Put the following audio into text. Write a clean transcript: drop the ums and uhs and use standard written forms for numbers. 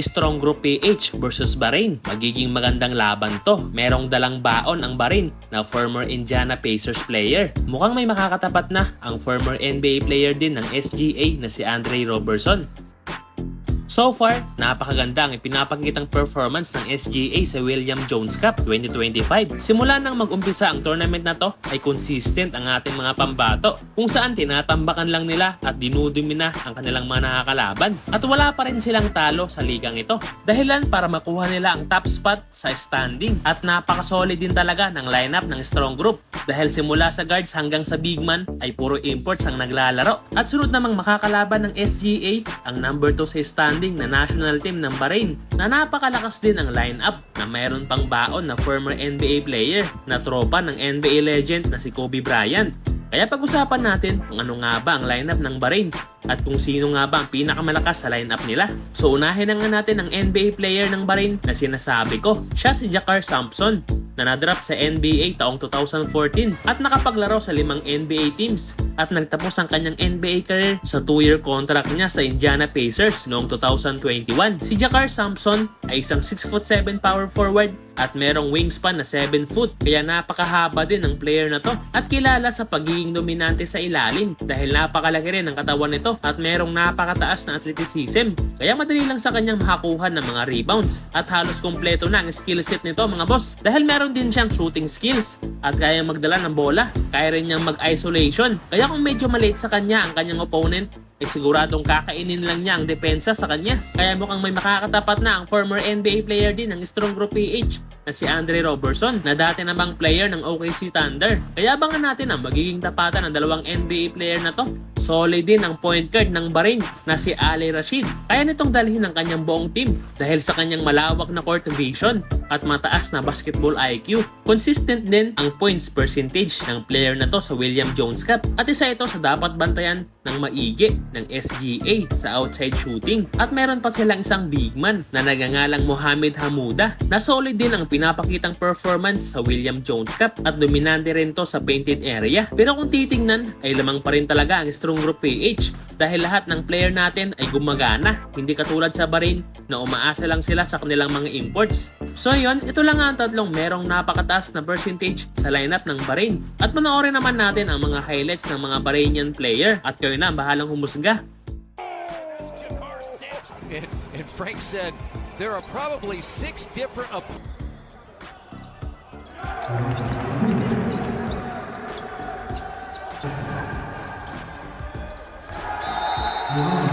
Strong Group PH versus Bahrain. Magiging magandang laban to. Merong dalang baon ang Bahrain na former Indiana Pacers player. Mukhang may makakatapat na ang former NBA player din ng SGA na si Andre Robertson. So far, napakaganda ang ipinapakitang performance ng SGA sa William Jones Cup 2025. Simula nang mag-umpisa ang tournament na to ay consistent ang ating mga pambato kung saan tinatambakan lang nila at dinudumi na ang kanilang mga nakakalaban. At wala pa rin silang talo sa ligang ito. Dahilan para makuha nila ang top spot sa standing at napakasolid din talaga ng lineup ng Strong Group. Dahil simula sa guards hanggang sa big man ay puro imports ang naglalaro. At sunod namang makakalaban ng SGA ang number 2 sa standing na national team ng Bahrain na napakalakas din ang lineup na mayroon pang baon na former NBA player na tropa ng NBA legend na si Kobe Bryant. Kaya pag-usapan natin kung ano nga ba ang lineup ng Bahrain at kung sino nga ba ang pinakamalakas sa lineup nila. So unahin na nga natin ang NBA player ng Bahrain na sinasabi ko. Siya si Jakarr Sampson na nadrap sa NBA taong 2014 at nakapaglaro sa 5 NBA teams at nagtapos ang kanyang NBA career sa 2-year contract niya sa Indiana Pacers noong 2021. Si Jakarr Sampson ay isang 6'7" power forward at merong wingspan na 7 foot kaya napakahaba din ng player na to at kilala sa pagiging dominante sa ilalim dahil napakalaki rin ang katawan nito at merong napakataas na athleticism kaya madali lang sa kanyang makakuha ng mga rebounds at halos kumpleto na ang skill set nito mga boss dahil meron din siyang shooting skills at kaya magdala ng bola, kaya rin niyang mag-isolation kaya kung medyo maliit sa kanya ang kanyang opponent ay siguradong kakainin lang niya ang depensa sa kanya. Kaya mukhang may makakatapat na ang former NBA player din ng Strong Group PH na si Andre Robertson na dati namang player ng OKC Thunder. Kaya abangan natin ang magiging tapatan ng dalawang NBA player na to. Solid din ang point guard ng Bahrain na si Ali Rashid. Kaya nitong dalhin ang kanyang buong team dahil sa kanyang malawak na court vision at mataas na basketball IQ. Consistent din ang points percentage ng player na to sa William Jones Cup at isa ito sa dapat bantayan ng maigi ng SGA sa outside shooting. At meron pa silang isang big man na nagangalang Mohamed Hamuda na solid din ang pinapakitang performance sa William Jones Cup at dominante rin to sa painted area. Pero kung titingnan ay lamang pa rin talaga ang Strong Group PH dahil lahat ng player natin ay gumagana. Hindi katulad sa Bahrain na umaasa lang sila sa kanilang mga imports. So yun, ito lang ang tatlong merong napakataas na percentage sa lineup ng Bahrain. At panoorin naman natin ang mga highlights ng mga Bahrainian player at kayo na bahalang humusga. And Frank said there are probably 6 different Wow.